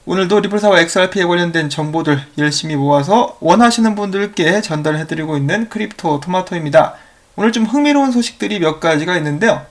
오늘도 리플사와 XRP에 관련된 정보들 열심히 모아서 원하시는 분들께 전달해드리고 있는 크립토 토마토입니다. 오늘 좀 흥미로운 소식들이 몇 가지가 있는데요.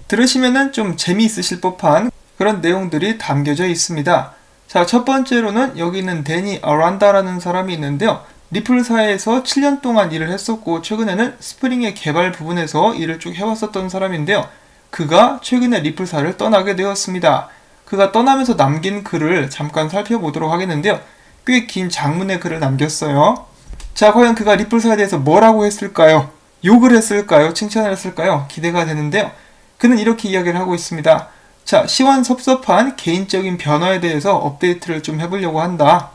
들으시면은 좀 재미있으실 법한 그런 내용들이 담겨져 있습니다. 자, 첫 번째로는 여기 있는 데니 아란다라는 사람이 있는데요. 리플사에서 7년 동안 일을 했었고 최근에는 스프링의 개발 부분에서 일을 쭉 해왔었던 사람인데요. 그가 최근에 리플사를 떠나게 되었습니다. 그가 떠나면서 남긴 글을 잠깐 살펴보도록 하겠는데요. 꽤 긴 장문의 글을 남겼어요. 자, 과연 그가 리플사에 대해서 뭐라고 했을까요? 욕을 했을까요? 칭찬을 했을까요? 기대가 되는데요. 그는 이렇게 이야기를 하고 있습니다. 자, 시원섭섭한 개인적인 변화에 대해서 업데이트를 좀 해보려고 한다.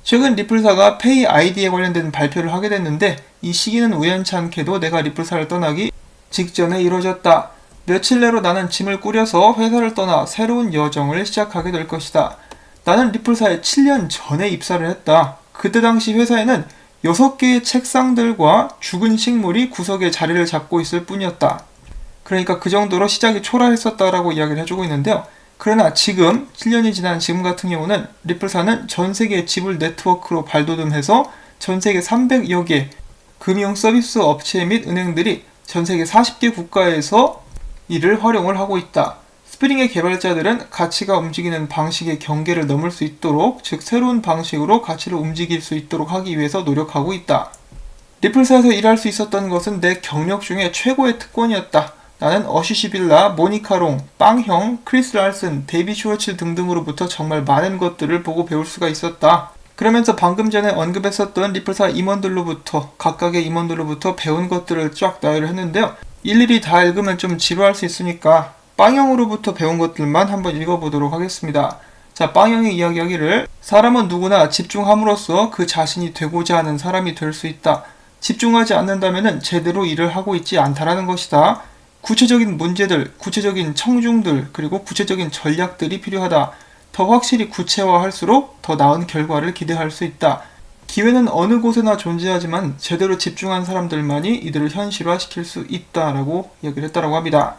최근 리플사가 페이 아이디에 관련된 발표를 하게 됐는데 이 시기는 우연찮게도 내가 리플사를 떠나기 직전에 이루어졌다. 며칠 내로 나는 짐을 꾸려서 회사를 떠나 새로운 여정을 시작하게 될 것이다. 나는 리플사에 7년 전에 입사를 했다. 그때 당시 회사에는 6개의 책상들과 죽은 식물이 구석에 자리를 잡고 있을 뿐이었다. 그러니까 그 정도로 시작이 초라했었다라고 이야기를 해주고 있는데요. 그러나 지금 7년이 지난 지금 같은 경우는 리플사는 전세계 지불 네트워크로 발돋움해서 전세계 300여 개 금융 서비스 업체 및 은행들이 전세계 40개 국가에서 이를 활용을 하고 있다. 스프링의 개발자들은 가치가 움직이는 방식의 경계를 넘을 수 있도록, 즉 새로운 방식으로 가치를 움직일 수 있도록 하기 위해서 노력하고 있다. 리플사에서 일할 수 있었던 것은 내 경력 중에 최고의 특권이었다. 나는 어시시 빌라, 모니카 롱, 빵형, 크리스 랄슨, 데이비 슈워츠 등등으로부터 정말 많은 것들을 보고 배울 수가 있었다. 그러면서 방금 전에 언급했었던 리플사 임원들로부터, 각각의 임원들로부터 배운 것들을 쫙 나열을 했는데요. 일일이 다 읽으면 좀 지루할 수 있으니까 빵형으로부터 배운 것들만 한번 읽어보도록 하겠습니다. 자, 빵형이 이야기하기를 사람은 누구나 집중함으로써 그 자신이 되고자 하는 사람이 될 수 있다. 집중하지 않는다면 제대로 일을 하고 있지 않다라는 것이다. 구체적인 문제들, 구체적인 청중들, 그리고 구체적인 전략들이 필요하다. 더 확실히 구체화할수록 더 나은 결과를 기대할 수 있다. 기회는 어느 곳에나 존재하지만 제대로 집중한 사람들만이 이들을 현실화시킬 수 있다라고 이야기를 했다라고 합니다.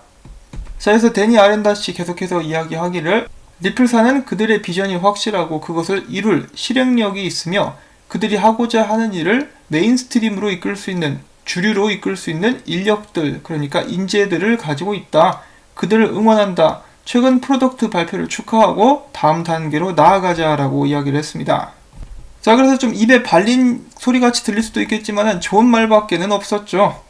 자, 그래서 데니 아렌다씨 계속해서 이야기하기를 리플사는 그들의 비전이 확실하고 그것을 이룰 실행력이 있으며 그들이 하고자 하는 일을 메인스트림으로 이끌 수 있는, 주류로 이끌 수 있는 인력들, 그러니까 인재들을 가지고 있다. 그들을 응원한다. 최근 프로덕트 발표를 축하하고 다음 단계로 나아가자라고 이야기를 했습니다. 자, 그래서 좀 입에 발린 소리같이 들릴 수도 있겠지만 좋은 말밖에는 없었죠.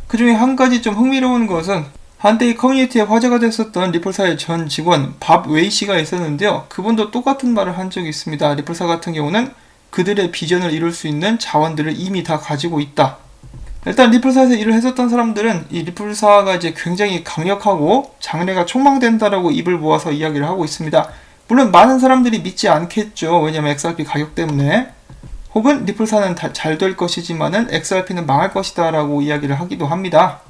그 중에 한 가지 좀 흥미로운 것은 한때 이 커뮤니티에 화제가 됐었던 리플사의 전 직원 밥 웨이 씨가 있었는데요. 그분도 똑같은 말을 한 적이 있습니다. 리플사 같은 경우는 그들의 비전을 이룰 수 있는 자원들을 이미 다 가지고 있다. 일단 리플사에서 일을 했었던 사람들은 이 리플사가 이제 굉장히 강력하고 장래가 촉망된다라고 입을 모아서 이야기를 하고 있습니다. 물론 많은 사람들이 믿지 않겠죠. 왜냐면 XRP 가격 때문에. 혹은 리플사는 잘 될 것이지만은 XRP는 망할 것이다 라고 이야기를 하기도 합니다.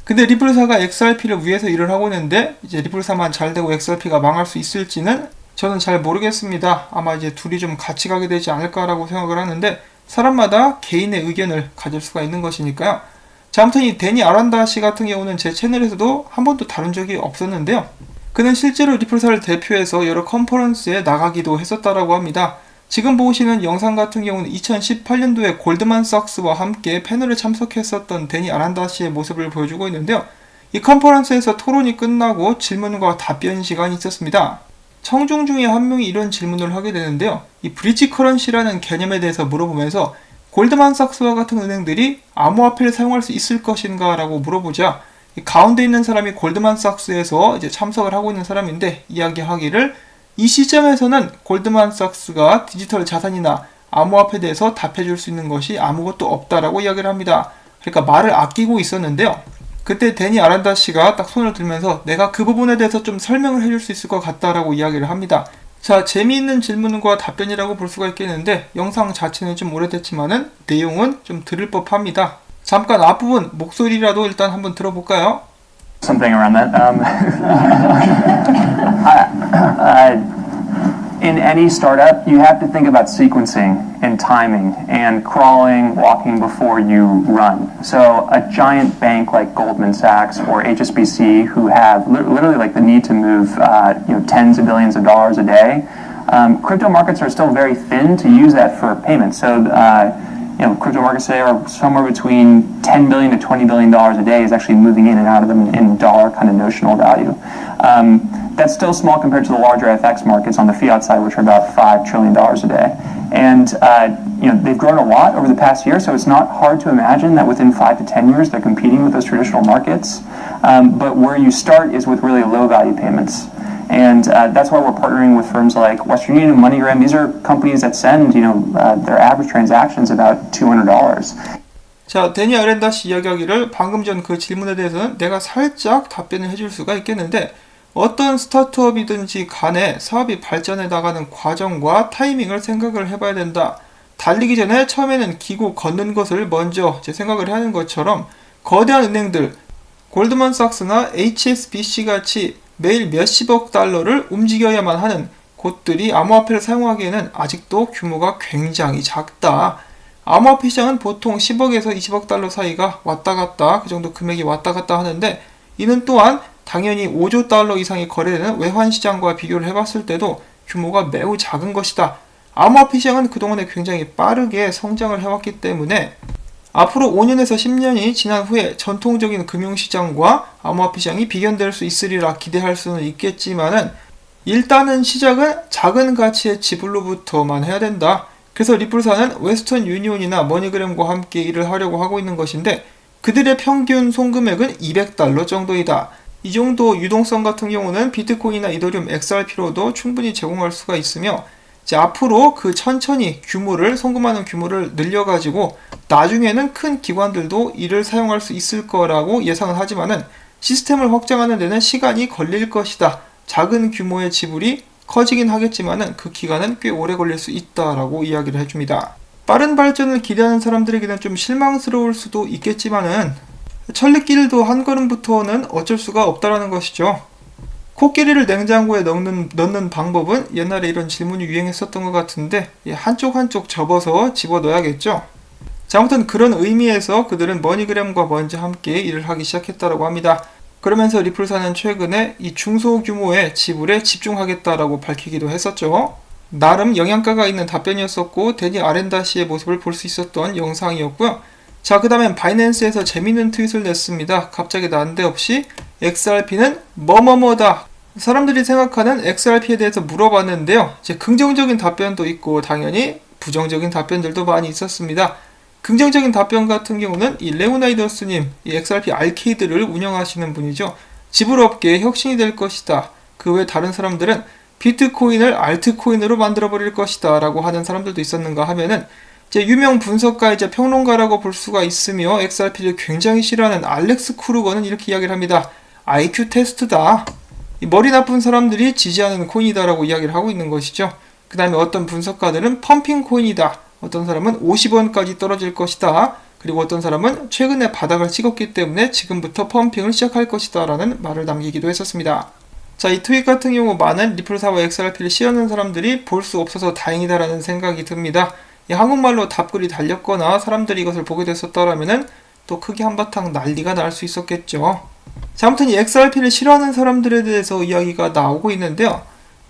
근데 리플사가 XRP를 위해서 일을 하고 있는데 이제 리플사만 잘 되고 XRP가 망할 수 있을지는 저는 잘 모르겠습니다. 아마 이제 둘이 좀 같이 가게 되지 않을까라고 생각을 하는데 사람마다 개인의 의견을 가질 수가 있는 것이니까요. 자, 아무튼 이 데니 아란다 씨 같은 경우는 제 채널에서도 한 번도 다룬 적이 없었는데요. 그는 실제로 리플사를 대표해서 여러 컨퍼런스에 나가기도 했었다라고 합니다. 지금 보시는 영상 같은 경우는 2018년도에 골드만삭스와 함께 패널에 참석했었던 데니 아란다 씨의 모습을 보여주고 있는데요. 이 컨퍼런스에서 토론이 끝나고 질문과 답변 시간이 있었습니다. 청중 중에 한 명이 이런 질문을 하게 되는데요. 이 브릿지 커런시라는 개념에 대해서 물어보면서 골드만삭스와 같은 은행들이 암호화폐를 사용할 수 있을 것인가 라고 물어보자 가운데 있는 사람이 골드만삭스에서 이제 참석을 하고 있는 사람인데 이야기하기를 이 시점에서는 골드만삭스가 디지털 자산이나 암호화폐에 대해서 답해줄 수 있는 것이 아무것도 없다라고 이야기를 합니다. 그러니까 말을 아끼고 있었는데요. 그때 데니 아란다 씨가 딱 손을 들면서 내가 그 부분에 대해서 좀 설명을 해줄 수 있을 것 같다라고 이야기를 합니다. 자, 재미있는 질문과 답변이라고 볼 수가 있겠는데 영상 자체는 좀 오래됐지만은 내용은 좀 들을 법합니다. 잠깐 앞부분 목소리라도 일단 한번 들어볼까요? Something around that. In any startup, you have to think about sequencing and timing and crawling, walking before you run. So a giant bank like Goldman Sachs or HSBC, who have literally like the need to move tens of billions of dollars a day, Crypto markets are still very thin to use that for payments. So, crypto markets today are somewhere between $10 billion to $20 billion a day is actually moving in and out of them in dollar kind of notional value. That's still small compared to the larger FX markets on the fiat side, which are about $5 trillion a day. And they've grown a lot over the past year, so it's not hard to imagine that within 5 to 10 years they're competing with those traditional markets. But where you start is with really low value payments. And that's why we're partnering with firms like Western Union, MoneyGram. These are companies that send, their average transactions about $200. 자, 데니 아렌다시 이야기하기를 방금 전 그 질문에 대해서는 내가 살짝 답변을 해줄 수가 있겠는데 어떤 스타트업이든지 간에 사업이 발전해 나가는 과정과 타이밍을 생각을 해봐야 된다. 달리기 전에 처음에는 기고 걷는 것을 먼저 생각을 하는 것처럼 거대한 은행들, 골드만삭스나 HSBC 같이 매일 몇십억 달러를 움직여야만 하는 곳들이 암호화폐를 사용하기에는 아직도 규모가 굉장히 작다. 암호화폐 시장은 보통 10억에서 20억 달러 사이가 왔다 갔다 그 정도 금액이 왔다 갔다 하는데 이는 또한 당연히 5조 달러 이상이 거래되는 외환 시장과 비교를 해봤을 때도 규모가 매우 작은 것이다. 암호화폐 시장은 그동안에 굉장히 빠르게 성장을 해왔기 때문에 앞으로 5년에서 10년이 지난 후에 전통적인 금융시장과 암호화폐 시장이 비견될 수 있으리라 기대할 수는 있겠지만은 일단은 시작은 작은 가치의 지불로부터만 해야 된다. 그래서 리플사는 웨스턴 유니온이나 머니그램과 함께 일을 하려고 하고 있는 것인데 그들의 평균 송금액은 $200 정도이다. 이 정도 유동성 같은 경우는 비트코인이나 이더리움 XRP로도 충분히 제공할 수가 있으며 이제 앞으로 그 천천히 송금하는 규모를 늘려가지고 나중에는 큰 기관들도 이를 사용할 수 있을 거라고 예상은 하지만은 시스템을 확장하는 데는 시간이 걸릴 것이다. 작은 규모의 지불이 커지긴 하겠지만은 그 기간은 꽤 오래 걸릴 수 있다라고 이야기를 해줍니다. 빠른 발전을 기대하는 사람들에게는 좀 실망스러울 수도 있겠지만은 천리길도 한 걸음부터는 어쩔 수가 없다라는 것이죠. 코끼리를 냉장고에 넣는 방법은 옛날에 이런 질문이 유행했었던 것 같은데 한쪽 접어서 집어넣어야겠죠. 자, 아무튼 그런 의미에서 그들은 머니그램과 먼저 함께 일을 하기 시작했다고 합니다. 그러면서 리플사는 최근에 이 중소규모의 지불에 집중하겠다라고 밝히기도 했었죠. 나름 영양가가 있는 답변이었었고 데니 아렌다시의 모습을 볼 수 있었던 영상이었고요. 자, 그 다음엔 바이낸스에서 재밌는 트윗을 냈습니다. 갑자기 난데없이 XRP는 뭐뭐뭐다. 사람들이 생각하는 XRP에 대해서 물어봤는데요. 이제 긍정적인 답변도 있고 당연히 부정적인 답변들도 많이 있었습니다. 긍정적인 답변 같은 경우는 이 레오나이더스님, 이 XRP 알케이드를 운영하시는 분이죠. 지불업계의 혁신이 될 것이다. 그 외 다른 사람들은 비트코인을 알트코인으로 만들어버릴 것이다 라고 하는 사람들도 있었는가 하면은 이제 유명 분석가이자 평론가라고 볼 수가 있으며 XRP를 굉장히 싫어하는 알렉스 쿠르거는 이렇게 이야기를 합니다. IQ 테스트다. 이 머리 나쁜 사람들이 지지하는 코인이다라고 이야기를 하고 있는 것이죠. 그 다음에 어떤 분석가들은 펌핑 코인이다. 어떤 사람은 50원까지 떨어질 것이다. 그리고 어떤 사람은 최근에 바닥을 찍었기 때문에 지금부터 펌핑을 시작할 것이다 라는 말을 남기기도 했었습니다. 자, 이 트윗 같은 경우 많은 리플사와 XRP를 싫어하는 사람들이 볼 수 없어서 다행이다라는 생각이 듭니다. 한국말로 답글이 달렸거나 사람들이 이것을 보게 됐었더라면은 또 크게 한바탕 난리가 날 수 있었겠죠. 자, 아무튼 이 XRP를 싫어하는 사람들에 대해서 이야기가 나오고 있는데요.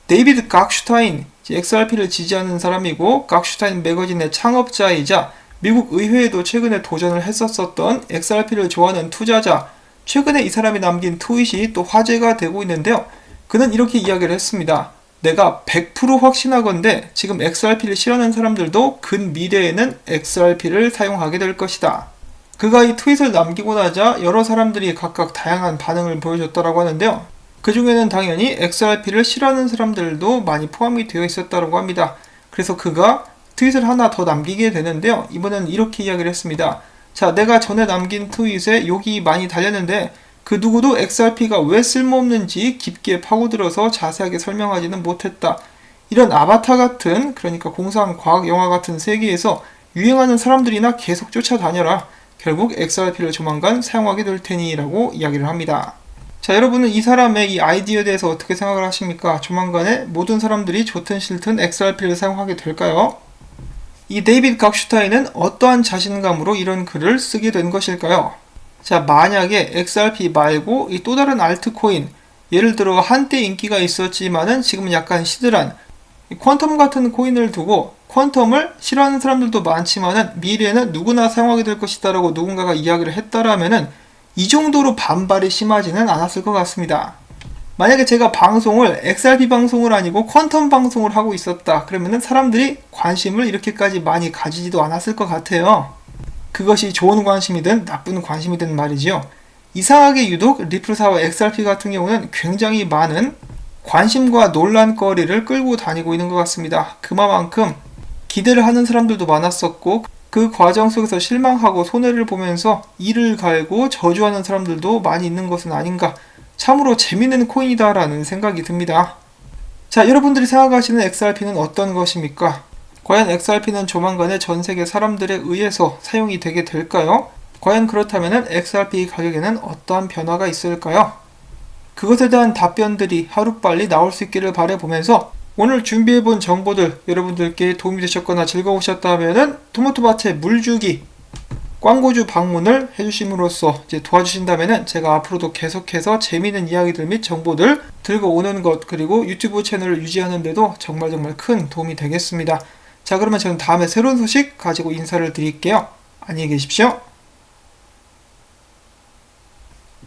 데이비드 각슈타인, XRP를 지지하는 사람이고 각슈타인 매거진의 창업자이자 미국 의회에도 최근에 도전을 했었던 XRP를 좋아하는 투자자, 최근에 이 사람이 남긴 트윗이 또 화제가 되고 있는데요. 그는 이렇게 이야기를 했습니다. 내가 100% 확신하건대 지금 XRP를 싫어하는 사람들도 근미래에는 XRP를 사용하게 될 것이다. 그가 이 트윗을 남기고 나자 여러 사람들이 각각 다양한 반응을 보여줬다고 하는데요. 그 중에는 당연히 XRP를 싫어하는 사람들도 많이 포함이 되어 있었다고 합니다. 그래서 그가 트윗을 하나 더 남기게 되는데요. 이번엔 이렇게 이야기를 했습니다. 자, 내가 전에 남긴 트윗에 욕이 많이 달렸는데 그 누구도 XRP가 왜 쓸모없는지 깊게 파고들어서 자세하게 설명하지는 못했다. 이런 아바타 같은, 그러니까 공상 과학 영화 같은 세계에서 유행하는 사람들이나 계속 쫓아다녀라. 결국 XRP를 조만간 사용하게 될 테니 라고 이야기를 합니다. 자, 여러분은 이 사람의 이 아이디어에 대해서 어떻게 생각을 하십니까? 조만간에 모든 사람들이 좋든 싫든 XRP를 사용하게 될까요? 이 데이비드 각슈타인은 어떠한 자신감으로 이런 글을 쓰게 된 것일까요? 자, 만약에 XRP 말고 이 또 다른 알트코인, 예를 들어 한때 인기가 있었지만은 지금은 약간 시들한 이 퀀텀 같은 코인을 두고 퀀텀을 싫어하는 사람들도 많지만은 미래에는 누구나 사용하게 될 것이다 라고 누군가가 이야기를 했다라면은 이 정도로 반발이 심하지는 않았을 것 같습니다. 만약에 제가 방송을 XRP 방송을 아니고 퀀텀 방송을 하고 있었다 그러면은 사람들이 관심을 이렇게까지 많이 가지지도 않았을 것 같아요. 그것이 좋은 관심이든 나쁜 관심이든 말이지요. 이상하게 유독 리플사와 XRP 같은 경우는 굉장히 많은 관심과 논란거리를 끌고 다니고 있는 것 같습니다. 그만큼 기대를 하는 사람들도 많았었고 그 과정 속에서 실망하고 손해를 보면서 이를 갈고 저주하는 사람들도 많이 있는 것은 아닌가. 참으로 재밌는 코인이다라는 생각이 듭니다. 자, 여러분들이 생각하시는 XRP는 어떤 것입니까? 과연 XRP는 조만간에 전 세계 사람들에 의해서 사용이 되게 될까요? 과연 그렇다면 XRP 가격에는 어떠한 변화가 있을까요? 그것에 대한 답변들이 하루빨리 나올 수 있기를 바라보면서 오늘 준비해본 정보들 여러분들께 도움이 되셨거나 즐거우셨다면 토마토밭에 물주기 광고주 방문을 해주심으로써 이제 도와주신다면 제가 앞으로도 계속해서 재미있는 이야기들 및 정보들 들고 오는 것 그리고 유튜브 채널을 유지하는 데도 정말 큰 도움이 되겠습니다. 자, 그러면 저는 다음에 새로운 소식 가지고 인사를 드릴게요. 안녕히 계십시오.